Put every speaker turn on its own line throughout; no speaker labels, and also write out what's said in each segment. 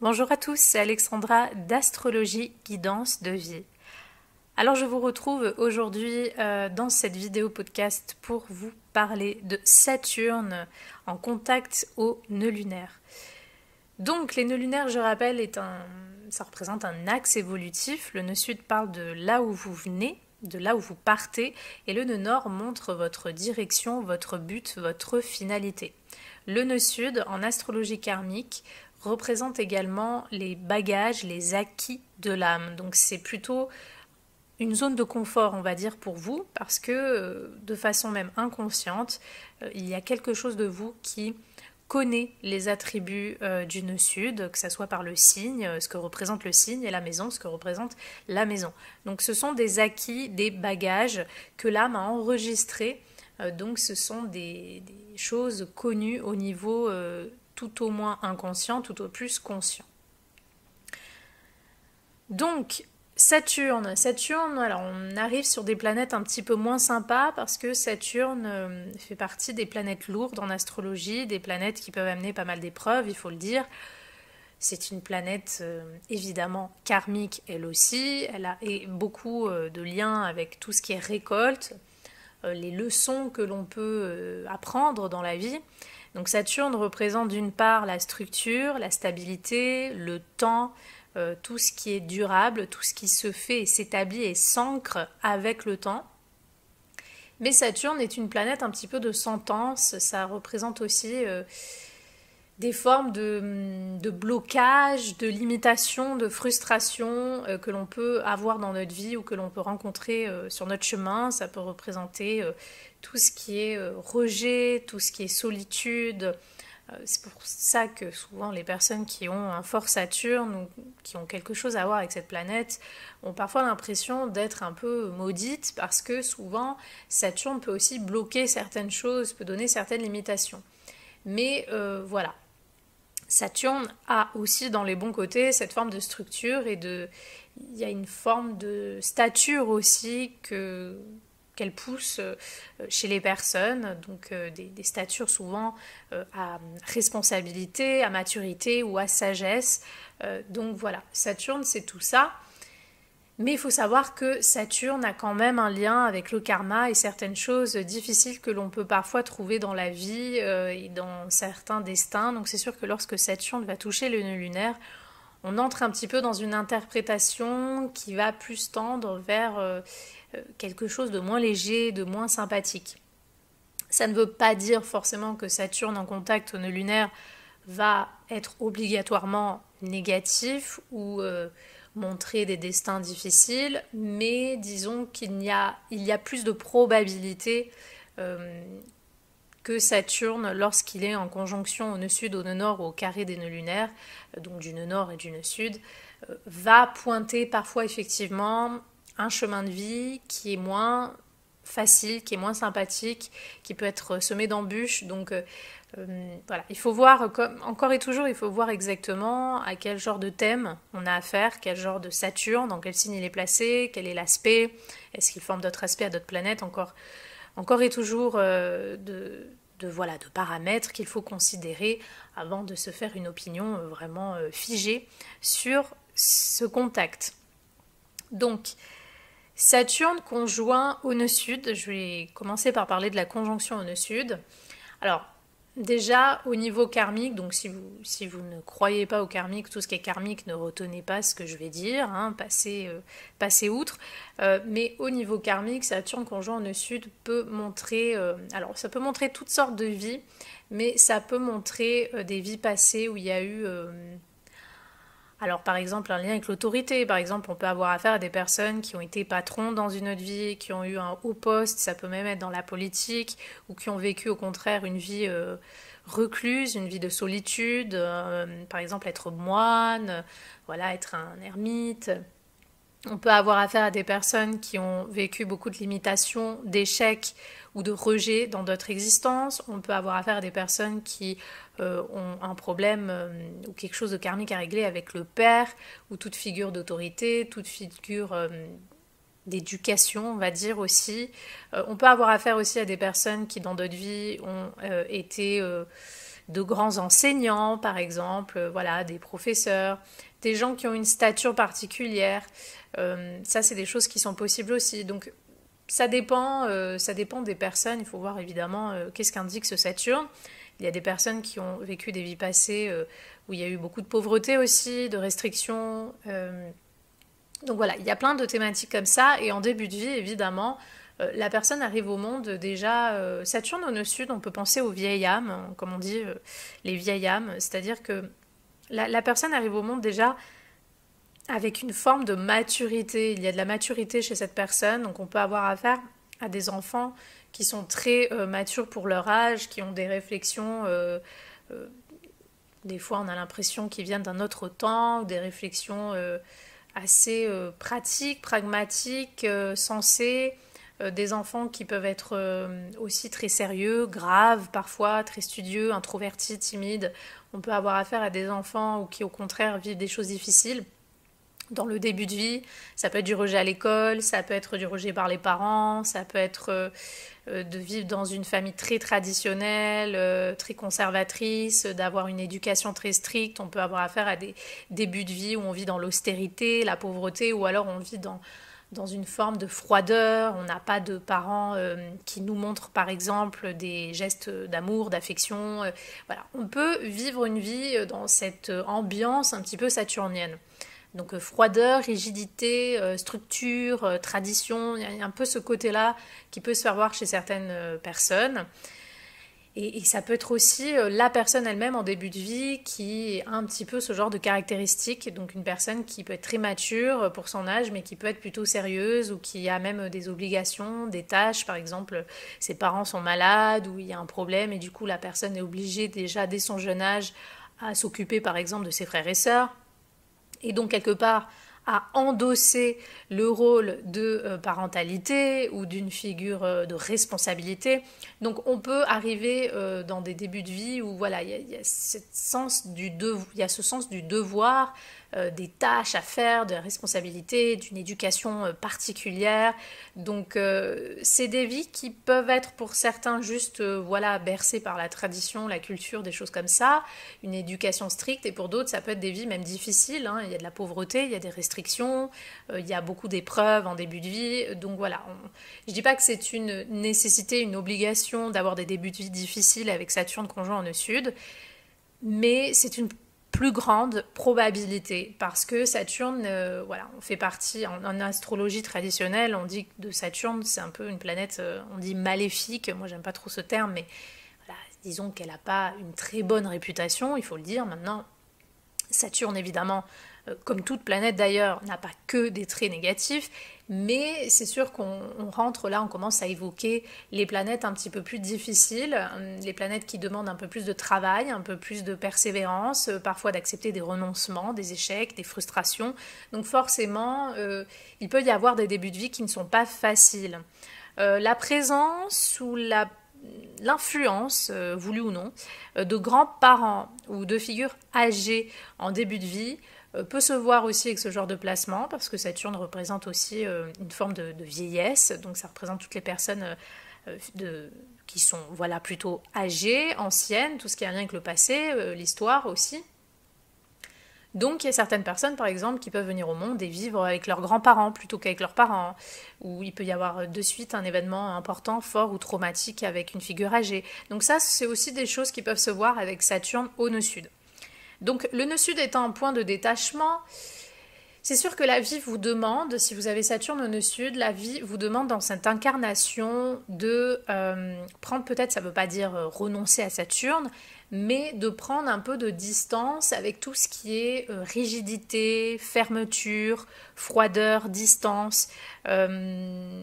Bonjour à tous, c'est Alexandra d'Astrologie Guidance de Vie. Alors je vous retrouve aujourd'hui dans cette vidéo podcast pour vous parler de Saturne en contact au nœud lunaire. Donc les nœuds lunaires, je rappelle, ça représente un axe évolutif. Le nœud sud parle de là où vous venez, de là où vous partez, et le nœud nord montre votre direction, votre but, votre finalité. Le nœud sud, en astrologie karmique, représente également les bagages, les acquis de l'âme. Donc c'est plutôt une zone de confort, on va dire, pour vous, parce que de façon même inconsciente, il y a quelque chose de vous qui connaît les attributs du nœud sud, que ce soit par le signe, ce que représente le signe, et la maison, ce que représente la maison. Donc ce sont des acquis, des bagages que l'âme a enregistrés. Donc ce sont des choses connues au niveau tout au moins inconscient, tout au plus conscient. Donc Saturne, alors on arrive sur des planètes un petit peu moins sympas parce que Saturne fait partie des planètes lourdes en astrologie, des planètes qui peuvent amener pas mal d'épreuves, il faut le dire. C'est une planète évidemment karmique elle aussi, elle a beaucoup de liens avec tout ce qui est récolte, les leçons que l'on peut apprendre dans la vie. Donc Saturne représente d'une part la structure, la stabilité, le temps, tout ce qui est durable, tout ce qui se fait et s'établit et s'ancre avec le temps. Mais Saturne est une planète un petit peu de sentence, ça représente aussi des formes de blocage, de limitation, de frustration que l'on peut avoir dans notre vie ou que l'on peut rencontrer sur notre chemin. Ça peut représenter tout ce qui est rejet, tout ce qui est solitude. C'est pour ça que souvent les personnes qui ont un fort Saturne ou qui ont quelque chose à voir avec cette planète ont parfois l'impression d'être un peu maudites parce que souvent Saturne peut aussi bloquer certaines choses, peut donner certaines limitations. Mais voilà, Saturne a aussi dans les bons côtés cette forme de structure et il y a une forme de stature aussi qu'elle pousse chez les personnes, donc des statures souvent à responsabilité, à maturité ou à sagesse. Donc voilà, Saturne c'est tout ça. Mais il faut savoir que Saturne a quand même un lien avec le karma et certaines choses difficiles que l'on peut parfois trouver dans la vie et dans certains destins. Donc c'est sûr que lorsque Saturne va toucher le nœud lunaire, on entre un petit peu dans une interprétation qui va plus tendre vers quelque chose de moins léger, de moins sympathique. Ça ne veut pas dire forcément que Saturne en contact au nœud lunaire va être obligatoirement négatif ou montrer des destins difficiles, mais disons qu'il y a plus de probabilité que Saturne, lorsqu'il est en conjonction au nœud sud, au nœud nord ou au carré des nœuds lunaires, donc du nœud nord et du nœud sud, va pointer parfois effectivement un chemin de vie qui est moins facile, qui est moins sympathique, qui peut être semé d'embûches. Donc voilà, il faut voir, encore et toujours, il faut voir exactement à quel genre de thème on a affaire, quel genre de Saturne, dans quel signe il est placé, quel est l'aspect, est-ce qu'il forme d'autres aspects à d'autres planètes, encore et toujours de paramètres qu'il faut considérer avant de se faire une opinion vraiment figée sur ce contact. Donc, Saturne conjoint au nœud sud, je vais commencer par parler de la conjonction au nœud sud. Alors, déjà, au niveau karmique, donc si vous ne croyez pas au karmique, tout ce qui est karmique, ne retenez pas ce que je vais dire, hein, passez outre. Mais au niveau karmique, Saturne conjoint au nœud sud peut montrer, alors ça peut montrer toutes sortes de vies, mais ça peut montrer des vies passées où il y a eu alors par exemple un lien avec l'autorité, par exemple on peut avoir affaire à des personnes qui ont été patrons dans une autre vie, qui ont eu un haut poste, ça peut même être dans la politique, ou qui ont vécu au contraire une vie recluse, une vie de solitude, par exemple être moine, voilà, être un ermite. On peut avoir affaire à des personnes qui ont vécu beaucoup de limitations, d'échecs ou de rejets dans d'autres existences. On peut avoir affaire à des personnes qui ont un problème ou quelque chose de karmique à régler avec le père ou toute figure d'autorité, toute figure d'éducation, on va dire aussi. On peut avoir affaire aussi à des personnes qui dans d'autres vies ont été de grands enseignants, par exemple, voilà, des professeurs, des gens qui ont une stature particulière. Ça, c'est des choses qui sont possibles aussi. Donc, ça dépend des personnes. Il faut voir évidemment qu'est-ce qu'indique ce Saturne. Il y a des personnes qui ont vécu des vies passées où il y a eu beaucoup de pauvreté aussi, de restrictions. Donc voilà, il y a plein de thématiques comme ça. Et en début de vie, évidemment, la personne arrive au monde déjà. Saturne au nœud sud, on peut penser aux vieilles âmes, hein, comme on dit, les vieilles âmes. C'est-à-dire que la personne arrive au monde déjà avec une forme de maturité. Il y a de la maturité chez cette personne, donc on peut avoir affaire à des enfants qui sont très matures pour leur âge, qui ont des réflexions, euh, des fois on a l'impression qu'ils viennent d'un autre temps, des réflexions assez pratiques, pragmatiques, sensées, des enfants qui peuvent être aussi très sérieux, graves parfois, très studieux, introvertis, timides. On peut avoir affaire à des enfants qui au contraire vivent des choses difficiles dans le début de vie. Ça peut être du rejet à l'école, ça peut être du rejet par les parents, ça peut être de vivre dans une famille très traditionnelle, très conservatrice, d'avoir une éducation très stricte. On peut avoir affaire à des débuts de vie où on vit dans l'austérité, la pauvreté, ou alors on vit dans une forme de froideur. On n'a pas de parents qui nous montrent par exemple des gestes d'amour, d'affection. Voilà. On peut vivre une vie dans cette ambiance un petit peu saturnienne. Donc froideur, rigidité, structure, tradition, il y a un peu ce côté-là qui peut se faire voir chez certaines personnes. Et ça peut être aussi la personne elle-même en début de vie qui a un petit peu ce genre de caractéristiques. Donc une personne qui peut être très mature pour son âge, mais qui peut être plutôt sérieuse ou qui a même des obligations, des tâches. Par exemple, ses parents sont malades ou il y a un problème et du coup la personne est obligée déjà dès son jeune âge à s'occuper par exemple de ses frères et sœurs. Et donc quelque part à endosser le rôle de parentalité ou d'une figure de responsabilité. Donc on peut arriver dans des débuts de vie où voilà, il y a ce sens du devoir, des tâches à faire, de la responsabilité, d'une éducation particulière. Donc c'est des vies qui peuvent être pour certains juste voilà, bercées par la tradition, la culture, des choses comme ça, une éducation stricte, et pour d'autres ça peut être des vies même difficiles, hein. Il y a de la pauvreté, il y a des restrictions, il y a beaucoup d'épreuves en début de vie. Donc voilà, je dis pas que c'est une nécessité, une obligation d'avoir des débuts de vie difficiles avec Saturne conjoint en nœud sud, mais c'est une plus grande probabilité parce que Saturne, voilà, on fait partie en astrologie traditionnelle, on dit que de Saturne c'est un peu une planète, on dit maléfique. Moi j'aime pas trop ce terme, mais voilà, disons qu'elle n'a pas une très bonne réputation, il faut le dire. Maintenant, Saturne évidemment, comme toute planète d'ailleurs, n'a pas que des traits négatifs, mais c'est sûr qu'on rentre là, on commence à évoquer les planètes un petit peu plus difficiles, les planètes qui demandent un peu plus de travail, un peu plus de persévérance, parfois d'accepter des renoncements, des échecs, des frustrations. Donc forcément, il peut y avoir des débuts de vie qui ne sont pas faciles. La présence ou l'influence, voulue ou non, de grands-parents ou de figures âgées en début de vie peut se voir aussi avec ce genre de placement, parce que Saturne représente aussi une forme de vieillesse, donc ça représente toutes les personnes qui sont voilà, plutôt âgées, anciennes, tout ce qui a un lien avec le passé, l'histoire aussi. Donc il y a certaines personnes par exemple qui peuvent venir au monde et vivre avec leurs grands-parents plutôt qu'avec leurs parents, ou il peut y avoir de suite un événement important, fort ou traumatique avec une figure âgée. Donc ça c'est aussi des choses qui peuvent se voir avec Saturne au nœud sud. Donc le nœud sud étant un point de détachement, c'est sûr que la vie vous demande, si vous avez Saturne au nœud sud, la vie vous demande dans cette incarnation de prendre, peut-être ça ne veut pas dire renoncer à Saturne, mais de prendre un peu de distance avec tout ce qui est rigidité, fermeture, froideur, distance,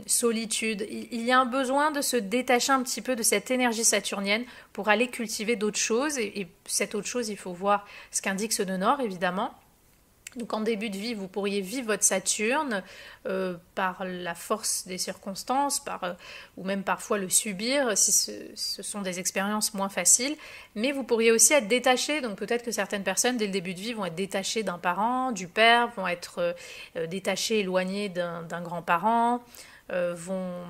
solitude. Il y a un besoin de se détacher un petit peu de cette énergie saturnienne pour aller cultiver d'autres choses. Et cette autre chose, il faut voir ce qu'indique ce nœud nord, évidemment. Donc en début de vie, vous pourriez vivre votre Saturne par la force des circonstances, ou même parfois le subir si ce sont des expériences moins faciles. Mais vous pourriez aussi être détaché, donc peut-être que certaines personnes dès le début de vie vont être détachées d'un parent, du père, vont être détachées, éloignées d'un grand-parent, vont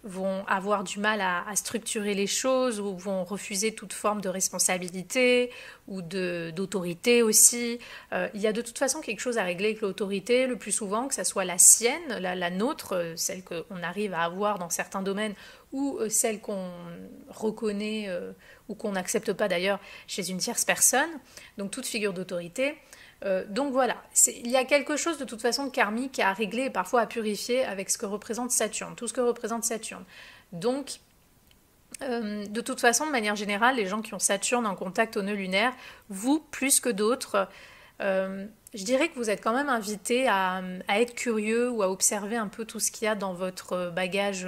vont avoir du mal à structurer les choses ou vont refuser toute forme de responsabilité ou d'autorité aussi. Il y a de toute façon quelque chose à régler avec l'autorité, le plus souvent, que ce soit la sienne, la nôtre, celle qu'on arrive à avoir dans certains domaines, ou celle qu'on reconnaît ou qu'on n'accepte pas d'ailleurs chez une tierce personne, donc toute figure d'autorité. Donc voilà, il y a quelque chose de toute façon de karmique à régler et parfois à purifier avec ce que représente Saturne, tout ce que représente Saturne. Donc, de toute façon, de manière générale, les gens qui ont Saturne en contact au nœud lunaire, vous plus que d'autres, je dirais que vous êtes quand même invité à être curieux ou à observer un peu tout ce qu'il y a dans votre bagage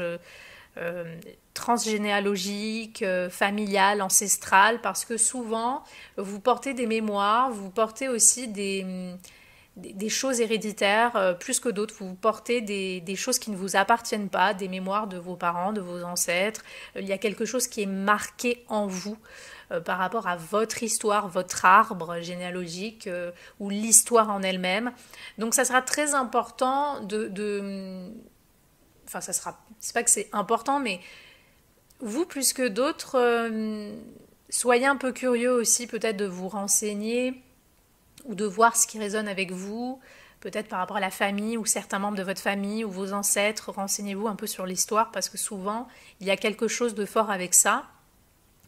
transgénéalogique, familial, ancestral, parce que souvent vous portez des mémoires, vous portez aussi des choses héréditaires, plus que d'autres, vous portez des choses qui ne vous appartiennent pas, des mémoires de vos parents, de vos ancêtres, il y a quelque chose qui est marqué en vous par rapport à votre histoire, votre arbre généalogique ou l'histoire en elle-même. Donc ça sera très important enfin ça sera, c'est pas que c'est important, mais vous plus que d'autres, soyez un peu curieux aussi peut-être de vous renseigner ou de voir ce qui résonne avec vous, peut-être par rapport à la famille ou certains membres de votre famille ou vos ancêtres, renseignez-vous un peu sur l'histoire parce que souvent il y a quelque chose de fort avec ça.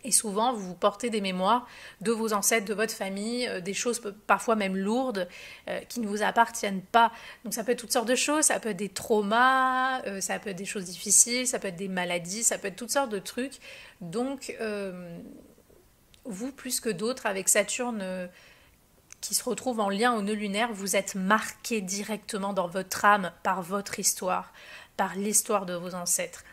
Et souvent, vous portez des mémoires de vos ancêtres, de votre famille, des choses parfois même lourdes qui ne vous appartiennent pas. Donc ça peut être toutes sortes de choses, ça peut être des traumas, ça peut être des choses difficiles, ça peut être des maladies, ça peut être toutes sortes de trucs. Donc, vous, plus que d'autres, avec Saturne qui se retrouve en lien au nœud lunaire, vous êtes marqué directement dans votre âme par votre histoire, par l'histoire de vos ancêtres.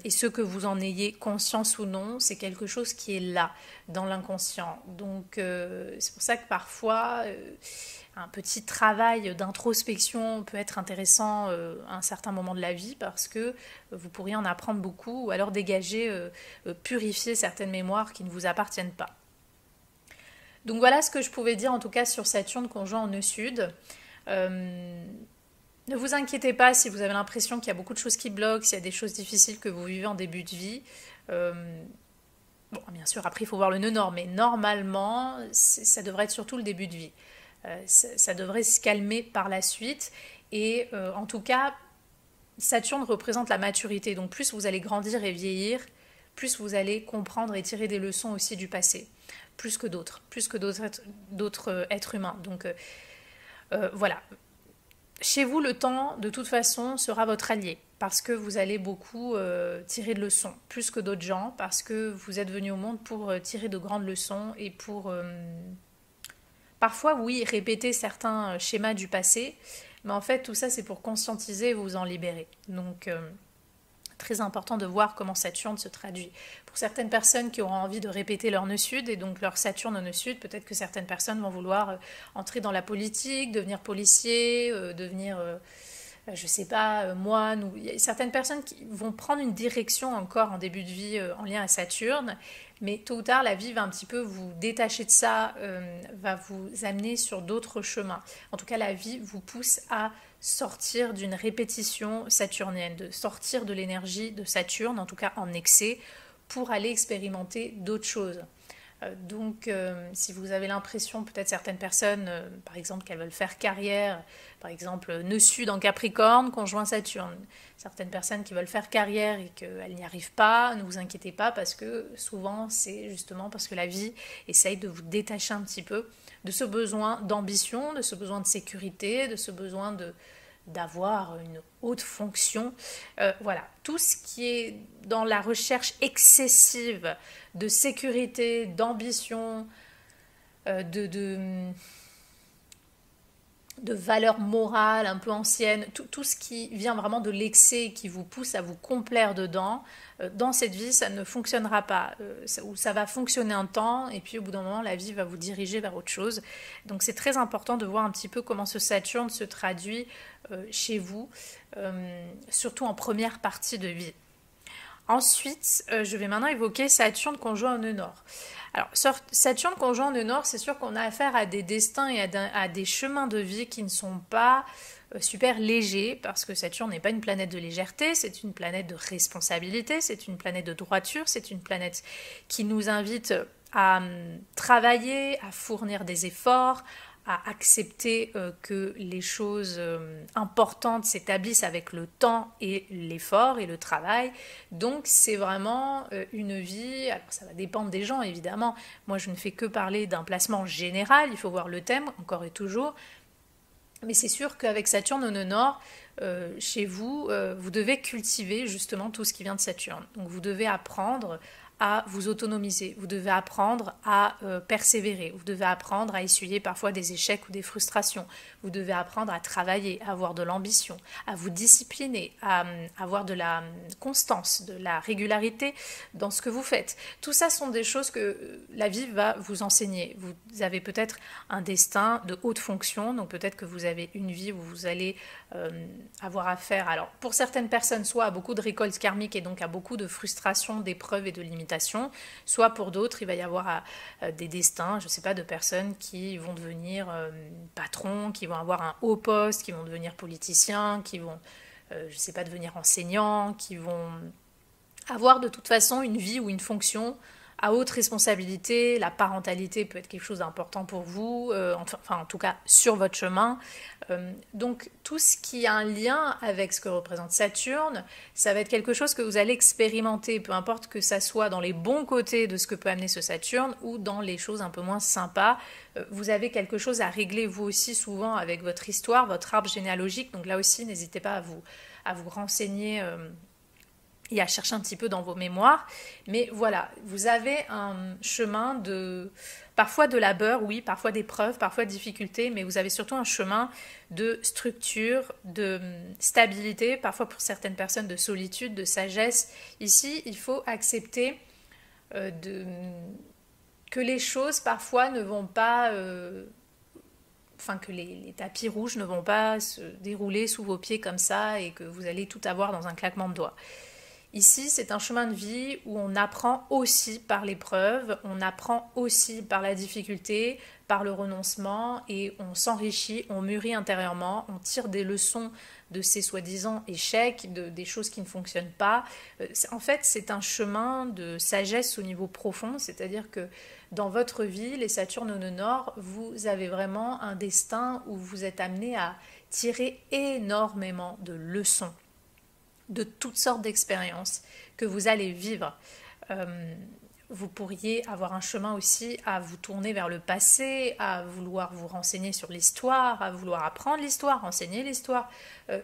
Et ce que vous en ayez conscience ou non, c'est quelque chose qui est là, dans l'inconscient. Donc c'est pour ça que parfois, un petit travail d'introspection peut être intéressant à un certain moment de la vie parce que vous pourriez en apprendre beaucoup ou alors dégager, purifier certaines mémoires qui ne vous appartiennent pas. Donc voilà ce que je pouvais dire en tout cas sur Saturne conjoint en nœud sud. Ne vous inquiétez pas si vous avez l'impression qu'il y a beaucoup de choses qui bloquent, s'il y a des choses difficiles que vous vivez en début de vie. Bon, bien sûr, après il faut voir le nœud nord, mais normalement, ça devrait être surtout le début de vie. Ça devrait se calmer par la suite. Et en tout cas, Saturne représente la maturité. Donc plus vous allez grandir et vieillir, plus vous allez comprendre et tirer des leçons aussi du passé. Plus que d'autres êtres humains. Donc voilà. Chez vous, le temps, de toute façon, sera votre allié, parce que vous allez beaucoup tirer de leçons, plus que d'autres gens, parce que vous êtes venu au monde pour tirer de grandes leçons et pour, parfois, oui, répéter certains schémas du passé, mais en fait, tout ça, c'est pour conscientiser et vous en libérer. Donc, très important de voir comment Saturne se traduit. Pour certaines personnes qui auront envie de répéter leur nœud sud et donc leur Saturne au nœud sud, peut-être que certaines personnes vont vouloir entrer dans la politique, devenir policier, devenir, je sais pas, moine. Ou... Il y a certaines personnes qui vont prendre une direction encore en début de vie en lien à Saturne, mais tôt ou tard, la vie va un petit peu vous détacher de ça, va vous amener sur d'autres chemins. En tout cas, la vie vous pousse à sortir d'une répétition saturnienne, de sortir de l'énergie de Saturne, en tout cas en excès, pour aller expérimenter d'autres choses. Donc, si vous avez l'impression, peut-être certaines personnes, par exemple, qu'elles veulent faire carrière, par exemple, nœud sud en Capricorne, conjoint Saturne. Certaines personnes qui veulent faire carrière et qu'elles n'y arrivent pas, ne vous inquiétez pas, parce que souvent, c'est justement parce que la vie essaye de vous détacher un petit peu de ce besoin d'ambition, de ce besoin de sécurité, de ce besoin d'avoir une haute fonction. Voilà, tout ce qui est dans la recherche excessive de sécurité, d'ambition, de valeurs morales un peu anciennes, tout ce qui vient vraiment de l'excès et qui vous pousse à vous complaire dedans, dans cette vie, ça ne fonctionnera pas. Ou ça va fonctionner un temps, et puis au bout d'un moment, la vie va vous diriger vers autre chose. Donc c'est très important de voir un petit peu comment ce Saturne se traduit chez vous, surtout en première partie de vie. Ensuite, je vais maintenant évoquer Saturne conjoint au nœud nord. Alors, Saturne conjoint au nœud nord, c'est sûr qu'on a affaire à des destins et à des chemins de vie qui ne sont pas super légers, parce que Saturne n'est pas une planète de légèreté, c'est une planète de responsabilité, c'est une planète de droiture, c'est une planète qui nous invite à travailler, à fournir des efforts, à accepter que les choses importantes s'établissent avec le temps et l'effort et le travail. Donc c'est vraiment une vie, alors ça va dépendre des gens évidemment, moi je ne fais que parler d'un placement général, il faut voir le thème encore et toujours, mais c'est sûr qu'avec Saturne au nœud nord, chez vous, vous devez cultiver justement tout ce qui vient de Saturne. Donc vous devez apprendre à vous autonomiser, vous devez apprendre à persévérer, vous devez apprendre à essuyer parfois des échecs ou des frustrations, vous devez apprendre à travailler, à avoir de l'ambition, à vous discipliner, à avoir de la constance, de la régularité dans ce que vous faites. Tout ça sont des choses que la vie va vous enseigner. Vous avez peut-être un destin de haute fonction, donc peut-être que vous avez une vie où vous allez avoir affaire, alors pour certaines personnes, soit à beaucoup de récoltes karmiques et donc à beaucoup de frustrations, d'épreuves et de limitations, soit pour d'autres, il va y avoir des destins, je ne sais pas, de personnes qui vont devenir patrons, qui vont avoir un haut poste, qui vont devenir politiciens, qui vont, je ne sais pas, devenir enseignants, qui vont avoir de toute façon une vie ou une fonction à haute responsabilité. La parentalité peut être quelque chose d'important pour vous, enfin en tout cas sur votre chemin. Donc tout ce qui a un lien avec ce que représente Saturne, ça va être quelque chose que vous allez expérimenter, peu importe que ça soit dans les bons côtés de ce que peut amener ce Saturne ou dans les choses un peu moins sympas. Vous avez quelque chose à régler vous aussi souvent avec votre histoire, votre arbre généalogique. Donc là aussi, n'hésitez pas à vous renseigner et à chercher un petit peu dans vos mémoires. Mais voilà, vous avez un chemin parfois de labeur, oui, parfois d'épreuves, parfois de difficultés, mais vous avez surtout un chemin de structure, de stabilité, parfois pour certaines personnes de solitude, de sagesse. Ici, il faut accepter que les choses parfois ne vont pas... Enfin, que les tapis rouges ne vont pas se dérouler sous vos pieds comme ça et que vous allez tout avoir dans un claquement de doigts. Ici, c'est un chemin de vie où on apprend aussi par l'épreuve, on apprend aussi par la difficulté, par le renoncement, et on s'enrichit, on mûrit intérieurement, on tire des leçons de ces soi-disant échecs, des choses qui ne fonctionnent pas. En fait, c'est un chemin de sagesse au niveau profond, c'est-à-dire que dans votre vie, les Saturnes au nœud nord, vous avez vraiment un destin où vous êtes amené à tirer énormément de leçons de toutes sortes d'expériences que vous allez vivre. Vous pourriez avoir un chemin aussi à vous tourner vers le passé, à vouloir vous renseigner sur l'histoire, à vouloir apprendre l'histoire, enseigner l'histoire,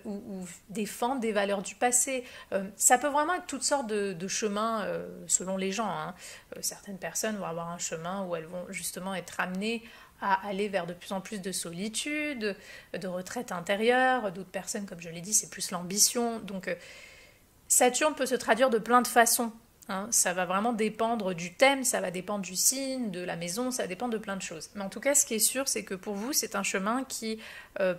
ou défendre des valeurs du passé. Ça peut vraiment être toutes sortes de chemins selon les gens, hein. Certaines personnes vont avoir un chemin où elles vont justement être amenées à aller vers de plus en plus de solitude, de retraite intérieure. D'autres personnes, comme je l'ai dit, c'est plus l'ambition. Donc Saturne peut se traduire de plein de façons, hein. Ça va vraiment dépendre du thème, ça va dépendre du signe, de la maison, ça dépend de plein de choses. Mais en tout cas, ce qui est sûr, c'est que pour vous, c'est un chemin qui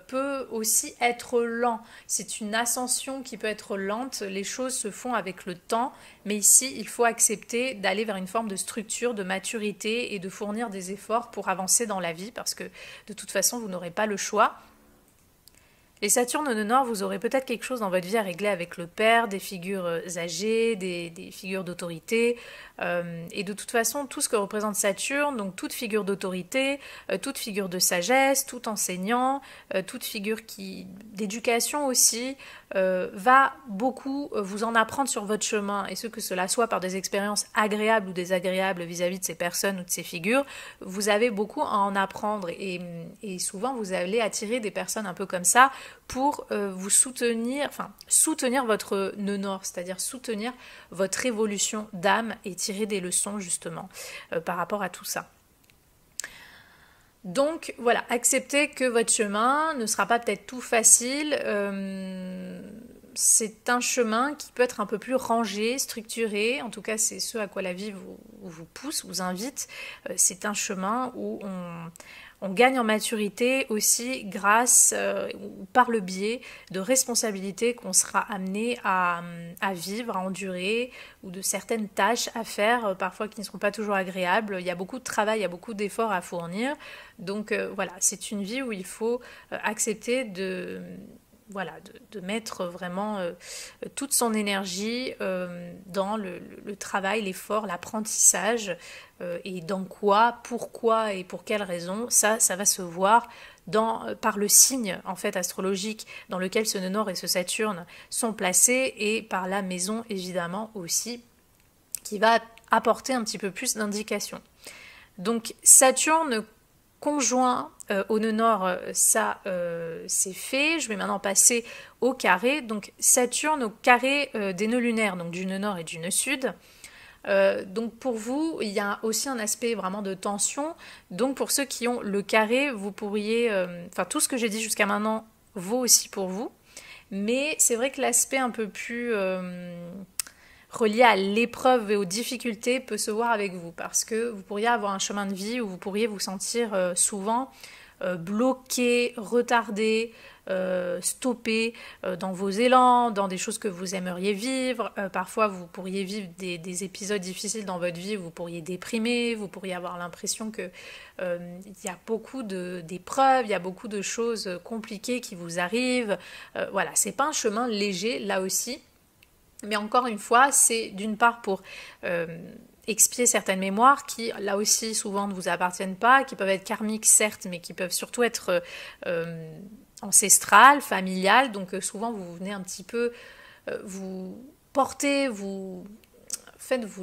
peut aussi être lent. C'est une ascension qui peut être lente, les choses se font avec le temps, mais ici, il faut accepter d'aller vers une forme de structure, de maturité et de fournir des efforts pour avancer dans la vie, parce que de toute façon, vous n'aurez pas le choix. Les Saturnes au nœud nord, vous aurez peut-être quelque chose dans votre vie à régler avec le père, des figures âgées, des figures d'autorité. Et de toute façon, tout ce que représente Saturne, donc toute figure d'autorité, toute figure de sagesse, tout enseignant, toute figure d'éducation aussi, va beaucoup vous en apprendre sur votre chemin. Et ce que cela soit par des expériences agréables ou désagréables vis-à-vis de ces personnes ou de ces figures, vous avez beaucoup à en apprendre. Et souvent, vous allez attirer des personnes un peu comme ça pour vous soutenir, enfin soutenir votre nœud nord, c'est-à-dire soutenir votre évolution d'âme et tirer des leçons justement par rapport à tout ça. Donc voilà, acceptez que votre chemin ne sera pas peut-être tout facile, c'est un chemin qui peut être un peu plus rangé, structuré. En tout cas, c'est ce à quoi la vie vous pousse, vous invite. C'est un chemin où on gagne en maturité aussi grâce ou par le biais de responsabilités qu'on sera amené à vivre, à endurer, ou de certaines tâches à faire, parfois qui ne seront pas toujours agréables. Il y a beaucoup de travail, il y a beaucoup d'efforts à fournir. Donc voilà, c'est une vie où il faut accepter de mettre vraiment toute son énergie dans le travail, l'effort, l'apprentissage, et dans quoi, pourquoi et pour quelles raisons, ça va se voir par le signe en fait astrologique dans lequel ce nœud nord et ce Saturne sont placés, et par la maison évidemment aussi, qui va apporter un petit peu plus d'indications. Donc Saturne conjoint au nœud nord, ça c'est fait. Je vais maintenant passer au carré. Donc Saturne au carré des nœuds lunaires, donc du nœud nord et du nœud sud. Donc pour vous, il y a aussi un aspect vraiment de tension. Donc pour ceux qui ont le carré, vous pourriez... Enfin, tout ce que j'ai dit jusqu'à maintenant vaut aussi pour vous. Mais c'est vrai que l'aspect un peu plus... relié à l'épreuve et aux difficultés peut se voir avec vous, parce que vous pourriez avoir un chemin de vie où vous pourriez vous sentir souvent bloqué, retardé, stoppé dans vos élans, dans des choses que vous aimeriez vivre. Parfois vous pourriez vivre des épisodes difficiles dans votre vie, vous pourriez déprimer, vous pourriez avoir l'impression que il y a beaucoup d'épreuves, il y a beaucoup de choses compliquées qui vous arrivent. Voilà, c'est pas un chemin léger là aussi. Mais encore une fois, c'est d'une part pour expier certaines mémoires qui, là aussi, souvent ne vous appartiennent pas, qui peuvent être karmiques, certes, mais qui peuvent surtout être ancestrales, familiales. Donc souvent, vous venez un petit peu vous porter, vous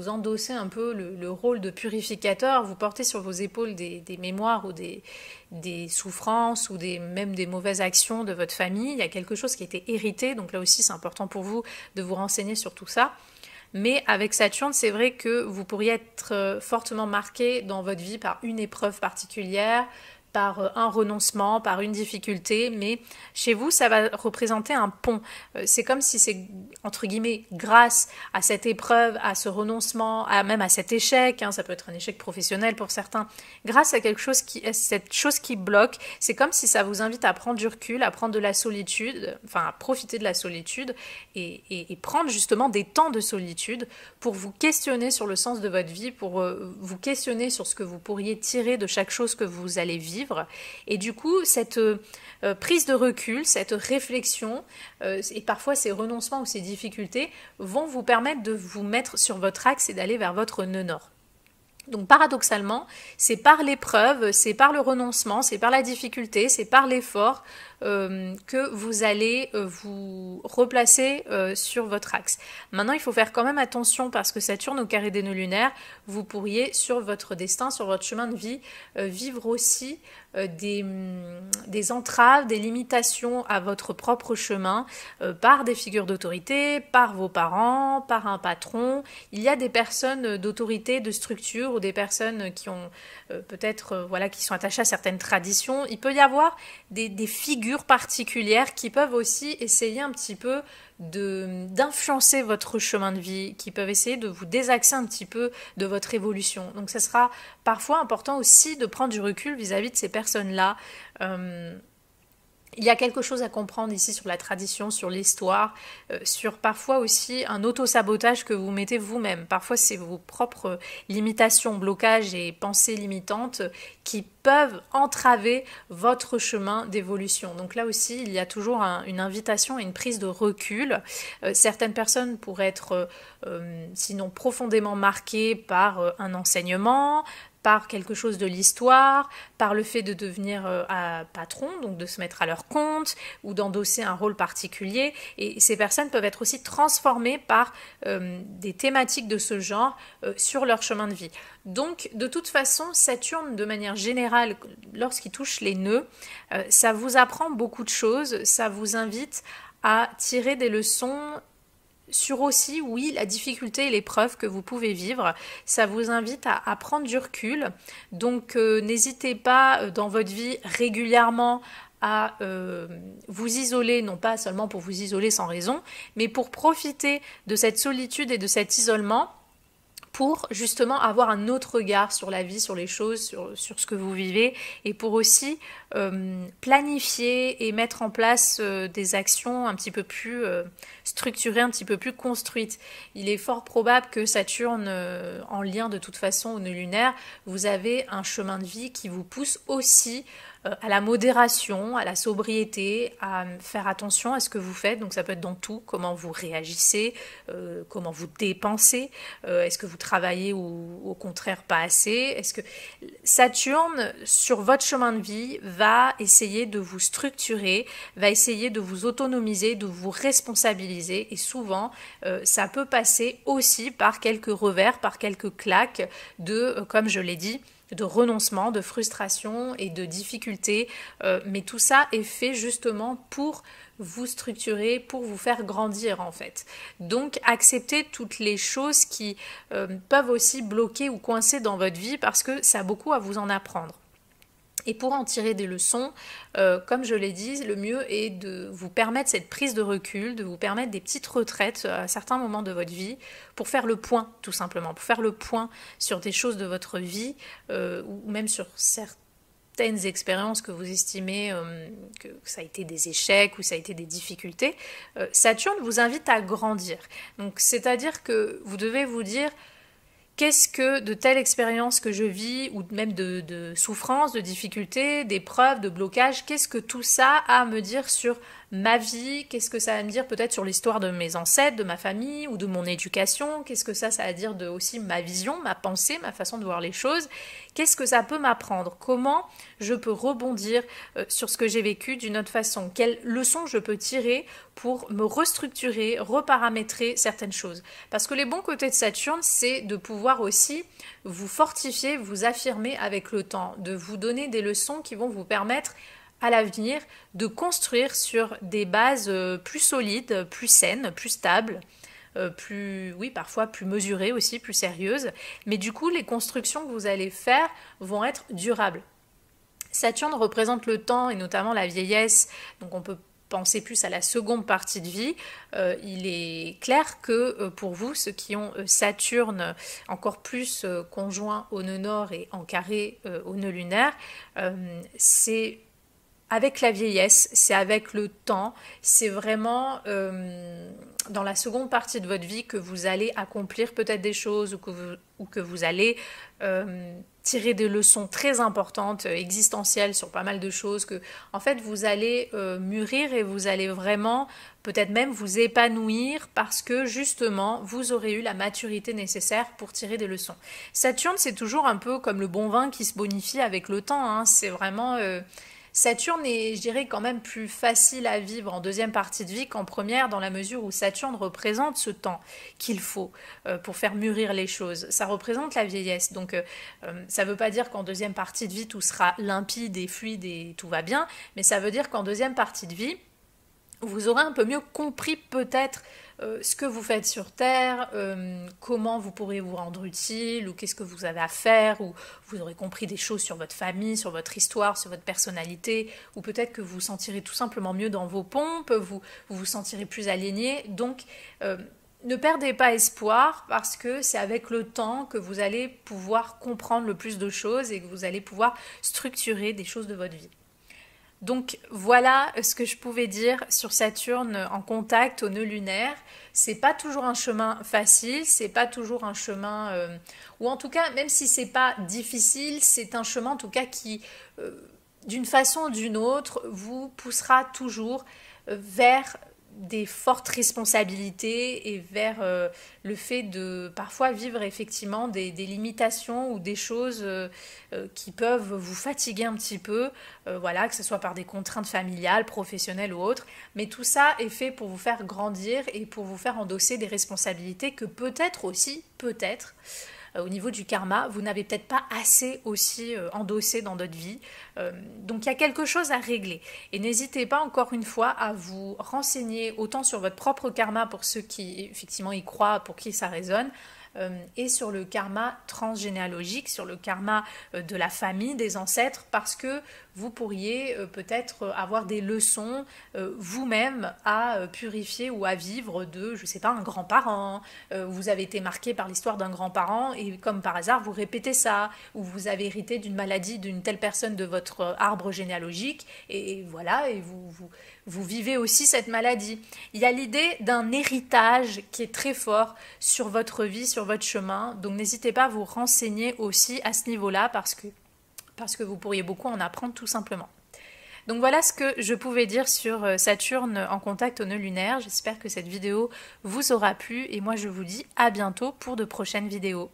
endosser un peu le rôle de purificateur, vous portez sur vos épaules des mémoires ou des souffrances ou même des mauvaises actions de votre famille. Il y a quelque chose qui a été hérité, donc là aussi c'est important pour vous de vous renseigner sur tout ça. Mais avec Saturne, c'est vrai que vous pourriez être fortement marqué dans votre vie par une épreuve particulière, par un renoncement, par une difficulté, mais chez vous, ça va représenter un pont. C'est comme si c'est, entre guillemets, grâce à cette épreuve, à ce renoncement, même à cet échec, ça peut être un échec professionnel pour certains, grâce à cette chose qui bloque, c'est comme si ça vous invite à prendre du recul, à prendre de la solitude, enfin à profiter de la solitude et prendre justement des temps de solitude pour vous questionner sur le sens de votre vie, pour vous questionner sur ce que vous pourriez tirer de chaque chose que vous allez vivre. Et du coup, cette prise de recul, cette réflexion et parfois ces renoncements ou ces difficultés vont vous permettre de vous mettre sur votre axe et d'aller vers votre nœud nord. Donc paradoxalement, c'est par l'épreuve, c'est par le renoncement, c'est par la difficulté, c'est par l'effort que vous allez vous replacer sur votre axe. Maintenant, il faut faire quand même attention parce que Saturne au carré des nœuds lunaires, vous pourriez sur votre destin, sur votre chemin de vie, vivre aussi des entraves, des limitations à votre propre chemin par des figures d'autorité, par vos parents, par un patron. Il y a des personnes d'autorité, de structure ou des personnes qui ont peut-être qui sont attachées à certaines traditions. Il peut y avoir des figures particulières qui peuvent aussi essayer un petit peu d'influencer votre chemin de vie, qui peuvent essayer de vous désaxer un petit peu de votre évolution. Donc ce sera parfois important aussi de prendre du recul vis-à-vis de ces personnes-là. Il y a quelque chose à comprendre ici sur la tradition, sur l'histoire, sur parfois aussi un auto-sabotage que vous mettez vous-même. Parfois, c'est vos propres limitations, blocages et pensées limitantes qui peuvent entraver votre chemin d'évolution. Donc là aussi, il y a toujours une invitation et une prise de recul. Certaines personnes pourraient être sinon profondément marquées par un enseignement, par quelque chose de l'histoire, par le fait de devenir patron, donc de se mettre à leur compte ou d'endosser un rôle particulier. Et ces personnes peuvent être aussi transformées par des thématiques de ce genre sur leur chemin de vie. Donc, de toute façon, Saturne, de manière générale, lorsqu'il touche les nœuds, ça vous apprend beaucoup de choses, ça vous invite à tirer des leçons sur aussi, oui, la difficulté et l'épreuve que vous pouvez vivre. Ça vous invite à prendre du recul. Donc, n'hésitez pas dans votre vie régulièrement à vous isoler, non pas seulement pour vous isoler sans raison, mais pour profiter de cette solitude et de cet isolement pour justement avoir un autre regard sur la vie, sur les choses, sur ce que vous vivez, et pour aussi planifier et mettre en place des actions un petit peu plus structurées, un petit peu plus construites. Il est fort probable que Saturne, en lien de toute façon au nœud lunaire, vous avez un chemin de vie qui vous pousse aussi à la modération, à la sobriété, à faire attention à ce que vous faites. Donc ça peut être dans tout, comment vous réagissez, comment vous dépensez, est-ce que vous travaillez ou au contraire pas assez. Est-ce que Saturne, sur votre chemin de vie, va essayer de vous structurer, va essayer de vous autonomiser, de vous responsabiliser, et souvent ça peut passer aussi par quelques revers, par quelques claques de, comme je l'ai dit, de renoncement, de frustration et de difficultés, mais tout ça est fait justement pour vous structurer, pour vous faire grandir en fait. Donc acceptez toutes les choses qui peuvent aussi bloquer ou coincer dans votre vie, parce que ça a beaucoup à vous en apprendre. Et pour en tirer des leçons, comme je l'ai dit, le mieux est de vous permettre cette prise de recul, de vous permettre des petites retraites à certains moments de votre vie pour faire le point, tout simplement, pour faire le point sur des choses de votre vie ou même sur certaines expériences que vous estimez que ça a été des échecs ou ça a été des difficultés. Saturne vous invite à grandir. Donc, c'est-à-dire que vous devez vous dire: qu'est-ce que de telle expérience que je vis, ou même de souffrance, de difficultés, d'épreuves, de blocages, qu'est-ce que tout ça a à me dire sur ma vie? Qu'est-ce que ça a à me dire peut-être sur l'histoire de mes ancêtres, de ma famille ou de mon éducation? Qu'est-ce que ça a à dire de aussi ma vision, ma pensée, ma façon de voir les choses? Qu'est-ce que ça peut m'apprendre? Comment je peux rebondir sur ce que j'ai vécu d'une autre façon? Quelles leçons je peux tirer pour me restructurer, reparamétrer certaines choses? Parce que les bons côtés de Saturne, c'est de pouvoir aussi vous fortifier, vous affirmer avec le temps, de vous donner des leçons qui vont vous permettre à l'avenir de construire sur des bases plus solides, plus saines, plus stables, oui, parfois plus mesurées aussi, plus sérieuses. Mais du coup, les constructions que vous allez faire vont être durables. Saturne représente le temps et notamment la vieillesse, donc on peut penser plus à la seconde partie de vie. Il est clair que pour vous, ceux qui ont Saturne encore plus conjoint au nœud nord et en carré au nœud lunaire, c'est avec la vieillesse, c'est avec le temps, c'est vraiment dans la seconde partie de votre vie que vous allez accomplir peut-être des choses ou que vous allez tirer des leçons très importantes, existentielles sur pas mal de choses, que en fait vous allez mûrir et vous allez vraiment peut-être même vous épanouir parce que justement vous aurez eu la maturité nécessaire pour tirer des leçons. Saturne, c'est toujours un peu comme le bon vin qui se bonifie avec le temps, hein. C'est vraiment... Saturne est, je dirais, quand même plus facile à vivre en deuxième partie de vie qu'en première, dans la mesure où Saturne représente ce temps qu'il faut pour faire mûrir les choses. Ça représente la vieillesse. Donc, ça ne veut pas dire qu'en deuxième partie de vie, tout sera limpide et fluide et tout va bien, mais ça veut dire qu'en deuxième partie de vie, vous aurez un peu mieux compris peut-être ce que vous faites sur Terre, comment vous pourrez vous rendre utile, ou qu'est-ce que vous avez à faire, ou vous aurez compris des choses sur votre famille, sur votre histoire, sur votre personnalité, ou peut-être que vous vous sentirez tout simplement mieux dans vos pompes, vous vous sentirez plus aligné. Donc, ne perdez pas espoir, parce que c'est avec le temps que vous allez pouvoir comprendre le plus de choses et que vous allez pouvoir structurer des choses de votre vie. Donc voilà ce que je pouvais dire sur Saturne en contact au nœud lunaire. C'est pas toujours un chemin facile, c'est pas toujours un chemin ou en tout cas, même si c'est pas difficile, c'est un chemin en tout cas qui d'une façon ou d'une autre vous poussera toujours vers des fortes responsabilités et vers le fait de parfois vivre effectivement des limitations ou des choses qui peuvent vous fatiguer un petit peu, voilà, que ce soit par des contraintes familiales, professionnelles ou autres, mais tout ça est fait pour vous faire grandir et pour vous faire endosser des responsabilités que peut-être aussi, peut-être, au niveau du karma, vous n'avez peut-être pas assez aussi endossé dans votre vie. Donc il y a quelque chose à régler. Et n'hésitez pas encore une fois à vous renseigner autant sur votre propre karma pour ceux qui effectivement y croient, pour qui ça résonne, et sur le karma transgénéalogique, sur le karma de la famille, des ancêtres, parce que vous pourriez peut-être avoir des leçons vous-même à purifier ou à vivre de, je sais pas, un grand-parent. Vous avez été marqué par l'histoire d'un grand-parent et comme par hasard vous répétez ça, ou vous avez hérité d'une maladie d'une telle personne de votre arbre généalogique et voilà, et vous vivez aussi cette maladie. Il y a l'idée d'un héritage qui est très fort sur votre vie, sur votre chemin, donc n'hésitez pas à vous renseigner aussi à ce niveau-là parce que vous pourriez beaucoup en apprendre tout simplement. Donc voilà ce que je pouvais dire sur Saturne en contact au nœud lunaire. J'espère que cette vidéo vous aura plu et moi je vous dis à bientôt pour de prochaines vidéos.